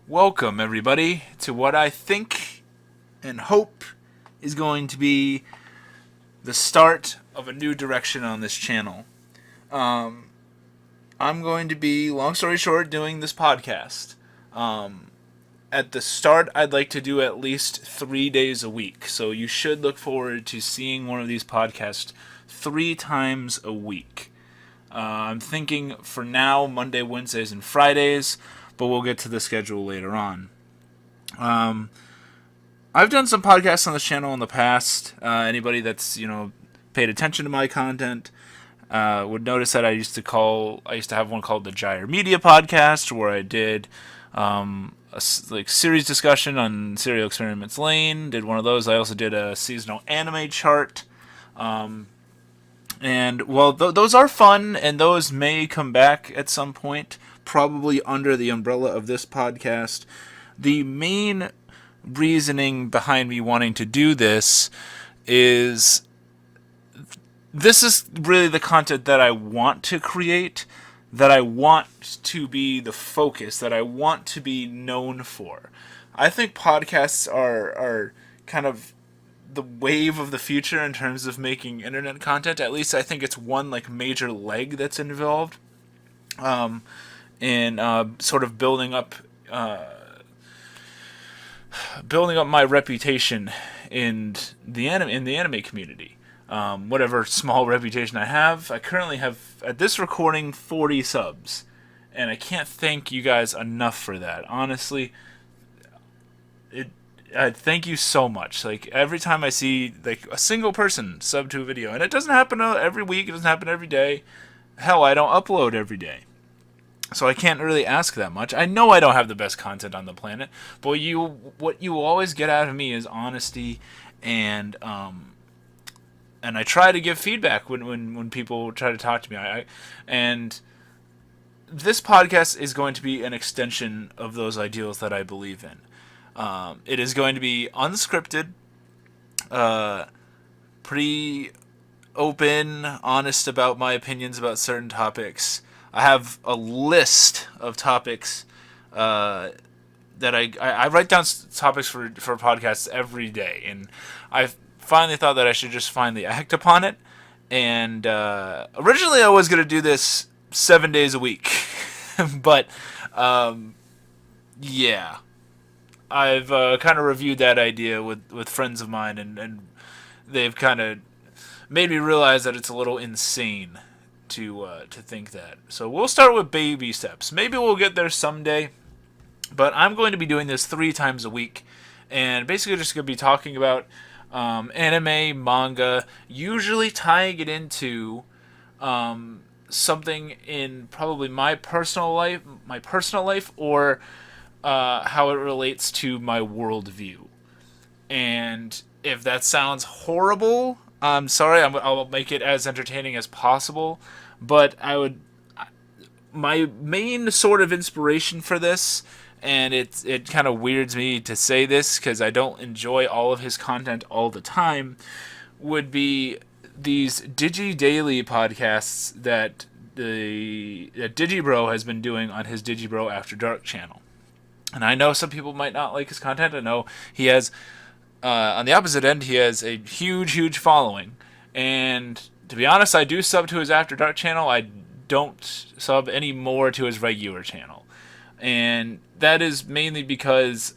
Welcome, everybody, to what I think and hope is going to be the start of a new direction on this channel. I'm going to be, long story short, doing this podcast. At the start, I'd like to do at least 3 days a week, so you should look forward to seeing one of these podcasts 3 times a week. I'm thinking for now Monday, Wednesdays, and Fridays, but we'll get to the schedule later on. I've done some podcasts on this channel in the past. Anybody that's paid attention to my content would notice that I used to have one called the Gyre Media Podcast, where I did a series discussion on Serial Experiments Lane. Did one of those. I also did a seasonal anime chart. And well, those are fun, and those may come back at some point, probably under the umbrella of this podcast. The main reasoning behind me wanting to do this is really the content that I want to create, that I want to be the focus, that I want to be known for. I think podcasts are kind of the wave of the future in terms of making internet content. At least I think it's one major leg that's involved in sort of building up my reputation in the anime community. Whatever small reputation I have, I currently have at this recording 40 subs, and I can't thank you guys enough for that. Honestly, thank you so much. Every time I see a single person sub to a video, and it doesn't happen every week, it doesn't happen every day. Hell, I don't upload every day, so I can't really ask that much. I know I don't have the best content on the planet, but what you always get out of me is honesty, and I try to give feedback when people try to talk to me. And this podcast is going to be an extension of those ideals that I believe in. It is going to be unscripted, pretty open, honest about my opinions about certain topics. I have a list of topics that I write down topics for podcasts every day, and I finally thought that I should just finally act upon it. And originally I was going to do this 7 days a week, but yeah. I've kind of reviewed that idea with friends of mine, and they've kind of made me realize that it's a little insane to think that. So we'll start with baby steps. Maybe we'll get there someday, but I'm going to be doing this 3 times a week, and basically just going to be talking about anime, manga, usually tying it into something in probably my personal life, or how it relates to my worldview. And if that sounds horrible, I'm sorry. I'll make it as entertaining as possible. But my main sort of inspiration for this, and it kind of weirds me to say this because I don't enjoy all of his content all the time, would be these Digi Daily podcasts that Digibro has been doing on his Digibro After Dark channel. And I know some people might not like his content. I know he has, on the opposite end, he has a huge following. And to be honest, I do sub to his After Dark channel. I don't sub any more to his regular channel. And that is mainly because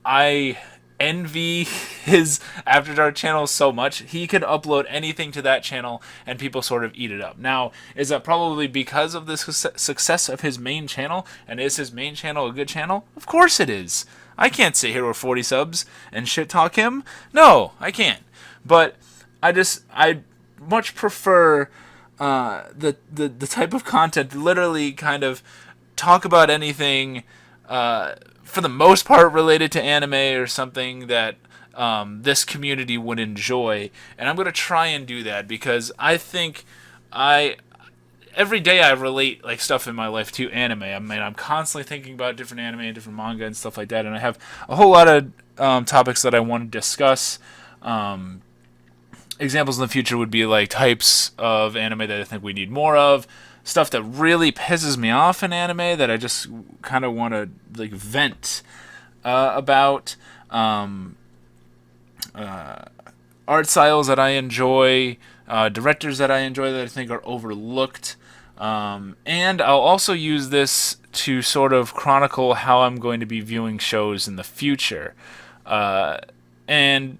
I envy his After Dark channel so much. He could upload anything to that channel and people sort of eat it up. Now, is that probably because of the success of his main channel? And is his main channel a good channel? Of course it is. I can't sit here with 40 subs and shit talk him. No, I can't. But I much prefer the type of content, literally kind of talk about anything for the most part related to anime or something that this community would enjoy. And I'm going to try and do that because I think every day I relate stuff in my life to anime. I mean, I'm constantly thinking about different anime and different manga and stuff like that. And I have a whole lot of topics that I want to discuss. Examples in the future would be types of anime that I think we need more of, stuff that really pisses me off in anime that I just kind of want to like vent about. Um, Art styles that I enjoy, directors that I enjoy that I think are overlooked. And I'll also use this to sort of chronicle how I'm going to be viewing shows in the future. And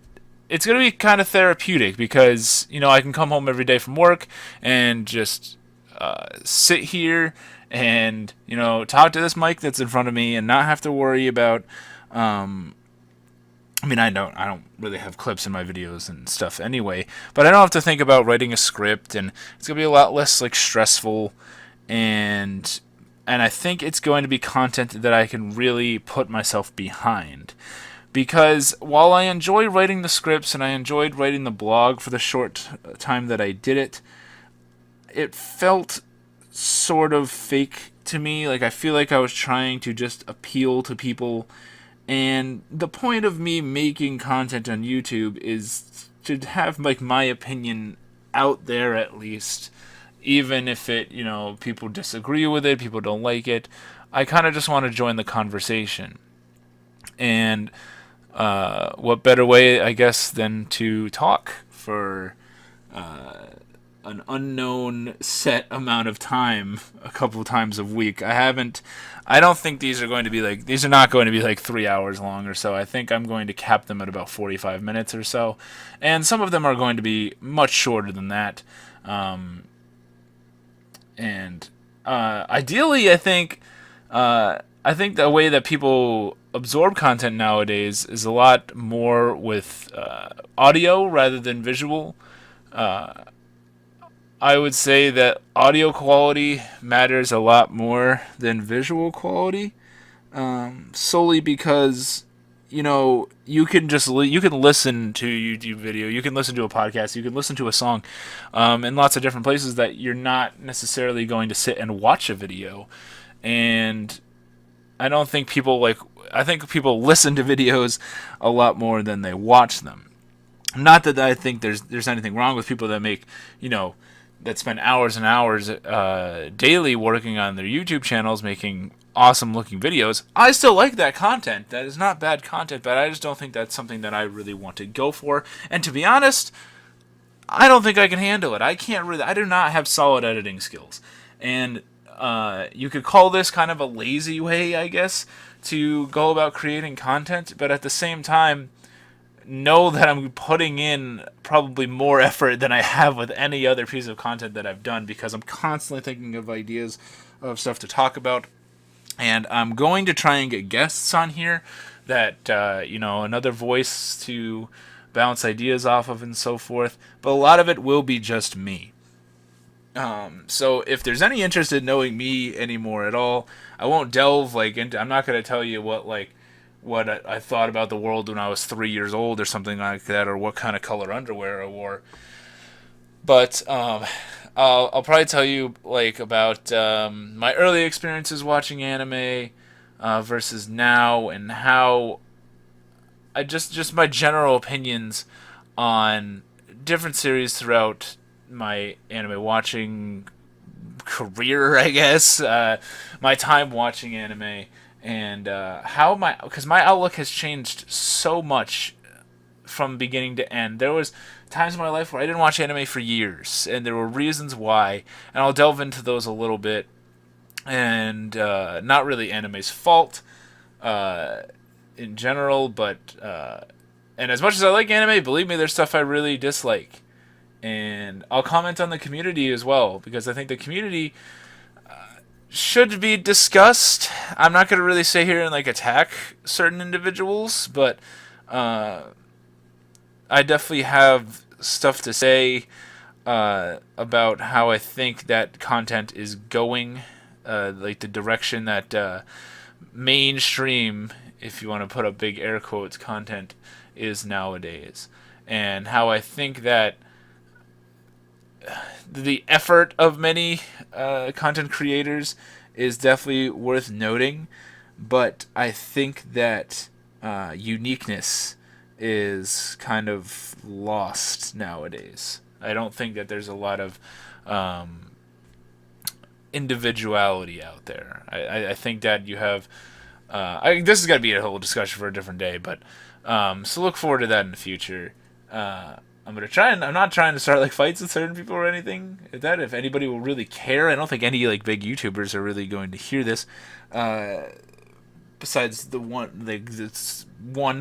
it's going to be kind of therapeutic because, I can come home every day from work and just sit here and, talk to this mic that's in front of me and not have to worry about. I don't really have clips in my videos and stuff anyway, but I don't have to think about writing a script, and it's gonna be a lot less like stressful, and I think it's going to be content that I can really put myself behind. Because while I enjoy writing the scripts and I enjoyed writing the blog for the short time that I did it, it felt sort of fake to me. Like I feel like I was trying to just appeal to people, and the point of me making content on YouTube is to have like my opinion out there at least, even if people disagree with it, people don't like it. I kind of just want to join the conversation. And what better way, I guess, than to talk for an unknown set amount of time a couple of times a week. I don't think these are not going to be like 3 hours long or so. I think I'm going to cap them at about 45 minutes or so. And some of them are going to be much shorter than that. And ideally, I think the way that people absorb content nowadays is a lot more with audio rather than visual. I would say that audio quality matters a lot more than visual quality, solely because you can you can listen to a YouTube video, you can listen to a podcast, you can listen to a song, in lots of different places that you're not necessarily going to sit and watch a video. And I don't think I think people listen to videos a lot more than they watch them. Not that I think there's anything wrong with people that make that spend hours and hours daily working on their YouTube channels making awesome looking videos. I still like that content. That is not bad content, but I just don't think that's something that I really want to go for. And to be honest, I don't think I can handle it. I do not have solid editing skills. And you could call this kind of a lazy way, I guess, to go about creating content, but at the same time, know that I'm putting in probably more effort than I have with any other piece of content that I've done, because I'm constantly thinking of ideas of stuff to talk about. And I'm going to try and get guests on here that, another voice to bounce ideas off of and so forth. But a lot of it will be just me. So if there's any interest in knowing me anymore at all, I won't delve into. I'm not going to tell you what I thought about the world when I was 3 years old or something like that, or what kind of color underwear I wore. But I'll probably tell you about my early experiences watching anime versus now, and how I just my general opinions on different series throughout my anime watching career, I guess. My time watching anime. And because my outlook has changed so much from beginning to end. There was times in my life where I didn't watch anime for years, and there were reasons why, and I'll delve into those a little bit. And not really anime's fault in general, but and as much as I like anime, believe me, there's stuff I really dislike. And I'll comment on the community as well, because I think the community should be discussed. I'm not going to really sit here and attack certain individuals, but I definitely have stuff to say about how I think that content is going, the direction that mainstream, if you want to put up big air quotes, content is nowadays, and how I think that the effort of many content creators is definitely worth noting, but I think that uniqueness is kind of lost nowadays. I don't think that there's a lot of individuality out there. I think that you have. This is gonna be a whole discussion for a different day, but so look forward to that in the future. I'm gonna try and I'm not trying to start like fights with certain people or anything. If anybody will really care, I don't think any like big YouTubers are really going to hear this. Besides the one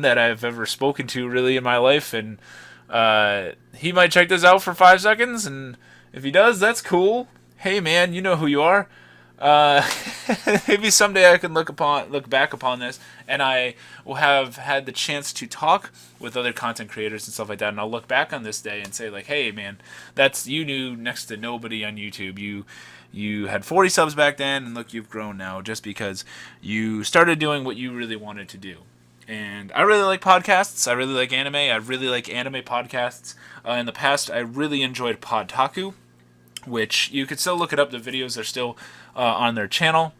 that I've ever spoken to really in my life, and he might check this out for 5 seconds, and if he does, that's cool. Hey man, you know who you are. Uh, Maybe someday I can look back upon this, and I will have had the chance to talk with other content creators and stuff like that, and I'll look back on this day and say like, hey man, you knew next to nobody on YouTube. You had 40 subs back then, and look, you've grown now just because you started doing what you really wanted to do. And I really like podcasts. I really like anime. I really like anime podcasts. In the past, I really enjoyed Podtaku, which you could still look it up. The videos are still on their channel.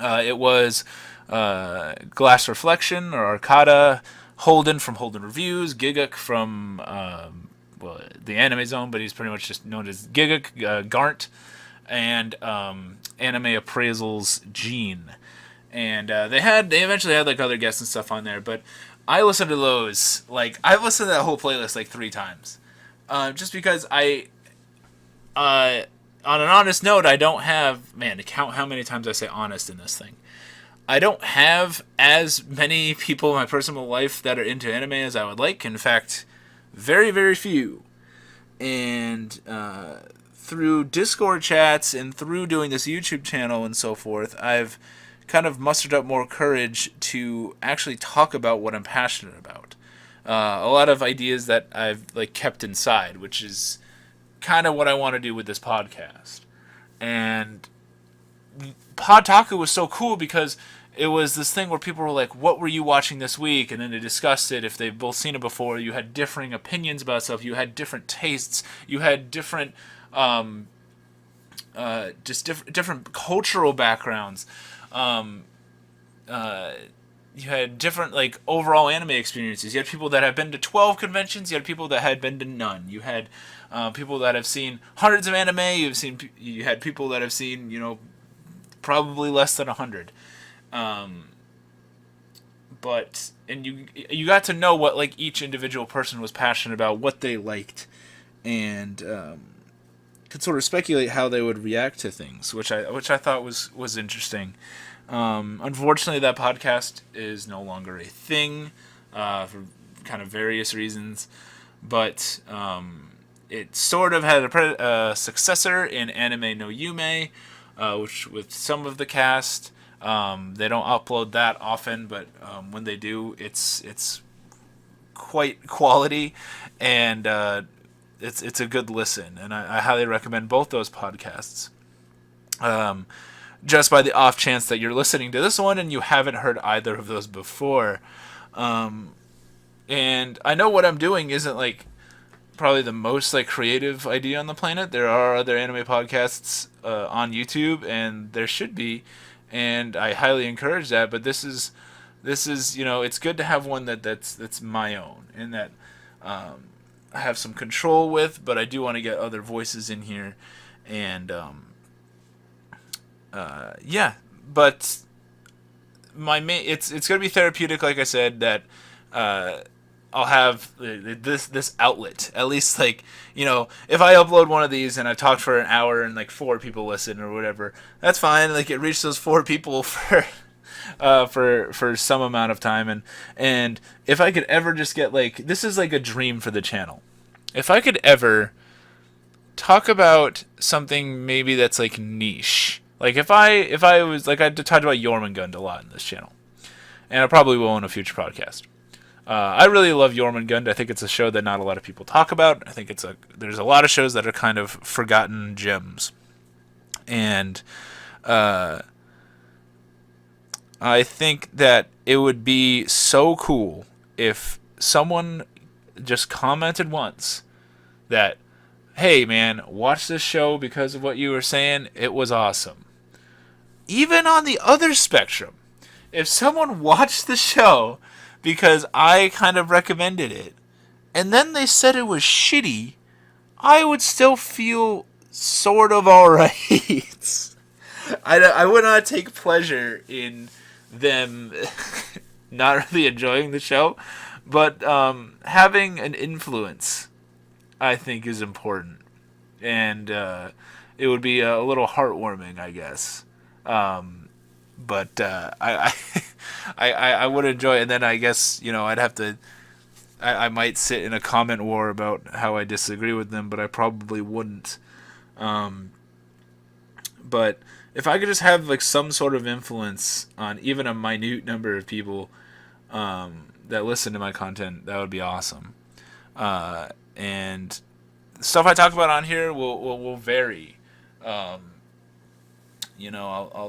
It was Glass Reflection or Arcada, Holden from Holden Reviews, Giguk from the Anime Zone, but he's pretty much just known as Giguk, Garnt, and Anime Appraisals Gene. And they eventually had like other guests and stuff on there, but I listened to those, like I've listened to that whole playlist like 3 times, just because on an honest note, I don't have, man, to count how many times I say honest in this thing. I don't have as many people in my personal life that are into anime as I would like. In fact, very, very few. And through Discord chats and through doing this YouTube channel and so forth, I've kind of mustered up more courage to actually talk about what I'm passionate about. A lot of ideas that I've like kept inside, which is kind of what I want to do with this podcast. And Podtaku was so cool because it was this thing where people were like, what were you watching this week? And then they discussed it. If they've both seen it before, you had differing opinions about stuff. You had different tastes. You had different, different cultural backgrounds. You had different like overall anime experiences. You had people that have been to 12 conventions. You had people that had been to none. You had people that have seen hundreds of anime. You had people that have seen probably less than 100. But you got to know what like each individual person was passionate about, what they liked, and could sort of speculate how they would react to things, which I thought was interesting. Unfortunately, that podcast is no longer a thing for kind of various reasons, but it sort of had a successor in Anime no Yume, which with some of the cast. They don't upload that often, but when they do, it's quite quality, and it's a good listen, and I highly recommend both those podcasts. Just by the off chance that you're listening to this one and you haven't heard either of those before. And I know what I'm doing isn't like probably the most like creative idea on the planet. There are other anime podcasts on YouTube, and there should be, and I highly encourage that. But this is it's good to have one that's my own, and that I have some control with. But I do want to get other voices in here, and but my main it's gonna be therapeutic, like I said, that I'll have this outlet, at least, like, if I upload one of these and I talk for an hour and like 4 people listen or whatever, that's fine. Like, it reached those 4 people for some amount of time, and if I could ever just get, like, this is like a dream for the channel, if I could ever talk about something maybe that's like niche. Like, if I was, like, I talked about Jormungand a lot in this channel, and I probably will in a future podcast. I really love Jormungand. I think it's a show that not a lot of people talk about. I think there's a lot of shows that are kind of forgotten gems. And I think that it would be so cool if someone just commented once that, hey man, watch this show because of what you were saying. It was awesome. Even on the other spectrum, if someone watched the show because I kind of recommended it, and then they said it was shitty, I would still feel sort of alright. I would not take pleasure in them not really enjoying the show, but having an influence, I think, is important, and it would be a little heartwarming, I guess. But I would enjoy it, and then I guess I'd have to. I might sit in a comment war about how I disagree with them, but I probably wouldn't. But if I could just have like some sort of influence on even a minute number of people that listen to my content, that would be awesome. And stuff I talk about on here will vary. I'll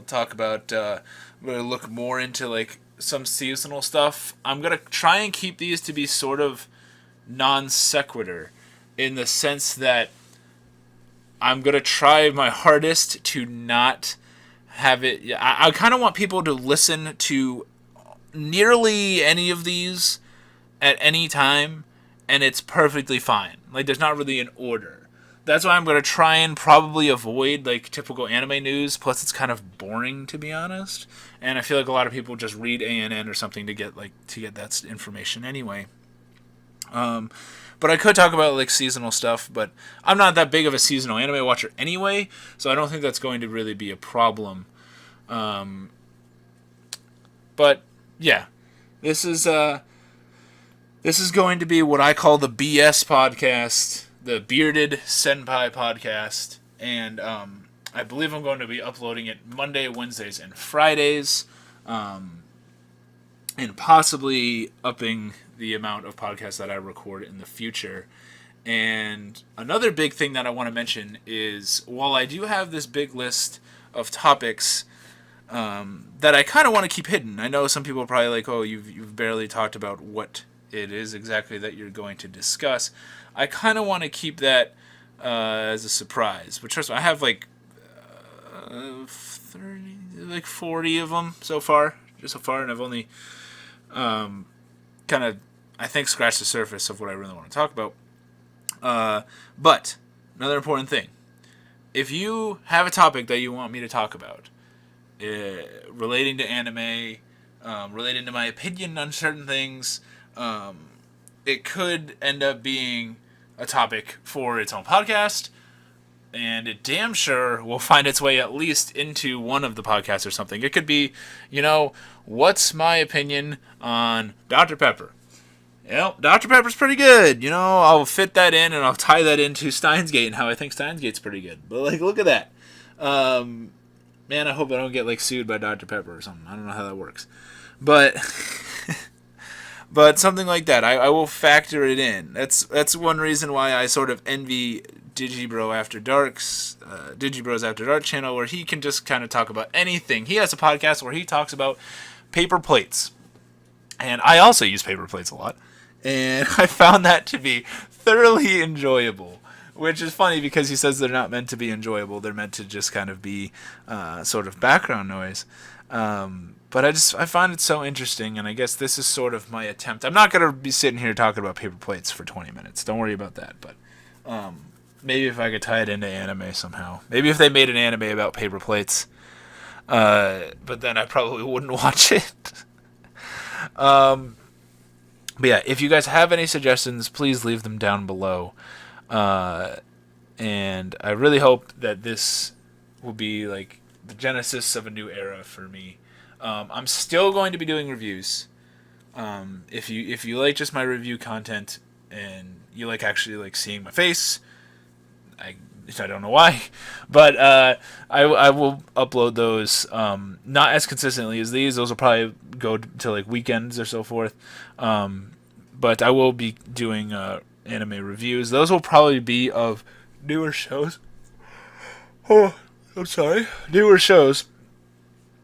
talk about. I'm gonna look more into like some seasonal stuff. I'm gonna try and keep these to be sort of non sequitur, in the sense that I'm gonna try my hardest to not have it. I kind of want people to listen to nearly any of these at any time, and it's perfectly fine. Like, there's not really an order. That's why I'm gonna try and probably avoid like typical anime news. Plus, it's kind of boring, to be honest. And I feel like a lot of people just read ANN or something to get that information anyway. But I could talk about like seasonal stuff, but I'm not that big of a seasonal anime watcher anyway, so I don't think that's going to really be a problem. But yeah, this is going to be what I call the BS podcast, the Bearded Senpai podcast, and I believe I'm going to be uploading it Monday, Wednesdays, and Fridays, and possibly upping the amount of podcasts that I record in the future. And another big thing that I want to mention is, while I do have this big list of topics that I kind of want to keep hidden. I know some people are probably like, oh, you've barely talked about what it is exactly that you're going to discuss. I kind of want to keep that as a surprise. But trust me, I have like 40 of them so far, and I've only kind of, I think, scratched the surface of what I really want to talk about. But another important thing: if you have a topic that you want me to talk about, relating to anime, relating to my opinion on certain things, it could end up being a topic for its own podcast, and it damn sure will find its way at least into one of the podcasts or something. It could be, what's my opinion on Dr. Pepper? Dr. Pepper's pretty good. I'll fit that in, and I'll tie that into Steins Gate and how I think Steins Gate's pretty good. But, look at that. Man, I hope I don't get, sued by Dr. Pepper or something. I don't know how that works. But but something like that. I will factor it in. That's one reason why I sort of envy Digibros After Dark channel, where he can just kind of talk about anything. He has a podcast where he talks about paper plates. And I also use paper plates a lot. And I found that to be thoroughly enjoyable. Which is funny because he says they're not meant to be enjoyable. They're meant to just kind of be sort of background noise. But I find it so interesting, and I guess this is sort of my attempt. I'm not going to be sitting here talking about paper plates for 20 minutes. Don't worry about that. But maybe if I could tie it into anime somehow. Maybe if they made an anime about paper plates. But then I probably wouldn't watch it. But yeah, if you guys have any suggestions, please leave them down below. And I really hope that this will be like the genesis of a new era for me. I'm still going to be doing reviews. If you like just my review content and you like actually seeing my face, I don't know why, but I will upload those not as consistently as these. Those will probably go to weekends or so forth. But I will be doing anime reviews. Those will probably be of newer shows. Oh, I'm sorry. Newer shows.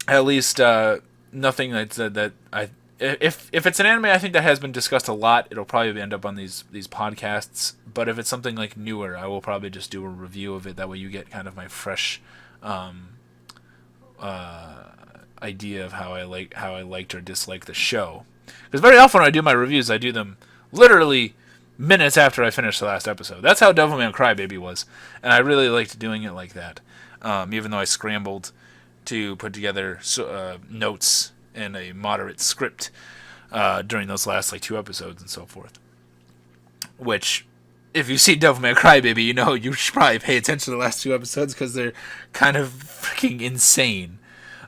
At least nothing that I. If it's an anime I think that has been discussed a lot, it'll probably end up on these podcasts. But if it's something newer, I will probably just do a review of it. That way you get kind of my fresh idea of how I liked or disliked the show. Because very often when I do my reviews, I do them literally minutes after I finish the last episode. That's how Devilman Crybaby was, and I really liked doing it like that. Even though I scrambled to put together notes and a moderate script during those last like 2 episodes and so forth. Which, if you see Devil May Cry Baby, you know you should probably pay attention to the last 2 episodes because they're kind of freaking insane.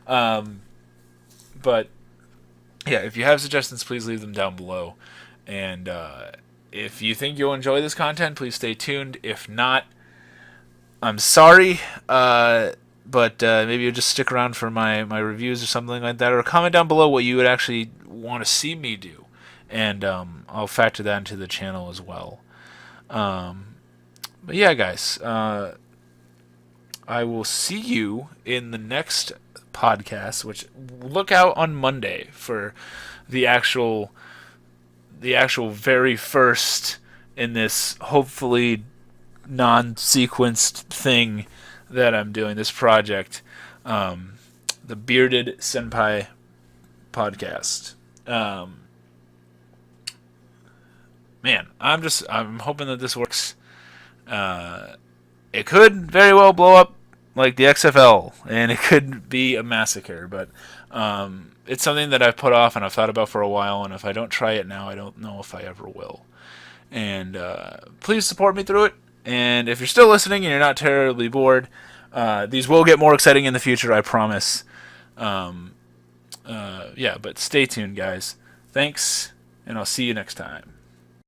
But yeah, if you have suggestions, please leave them down below. And if you think you'll enjoy this content, please stay tuned. If not, I'm sorry. But maybe you'll just stick around for my reviews or something like that. Or comment down below what you would actually want to see me do. And I'll factor that into the channel as well. But yeah, guys. I will see you in the next podcast, which look out on Monday for the actual very first in this hopefully non-sequenced thing that I'm doing, this project, the Bearded Senpai podcast. Man, I'm hoping that this works. It could very well blow up like the XFL, and it could be a massacre, but it's something that I've put off and I've thought about for a while, and if I don't try it now, I don't know if I ever will. And please support me through it, and if you're still listening and you're not terribly bored, these will get more exciting in the future, I promise. Yeah, but stay tuned, guys. Thanks, and I'll see you next time.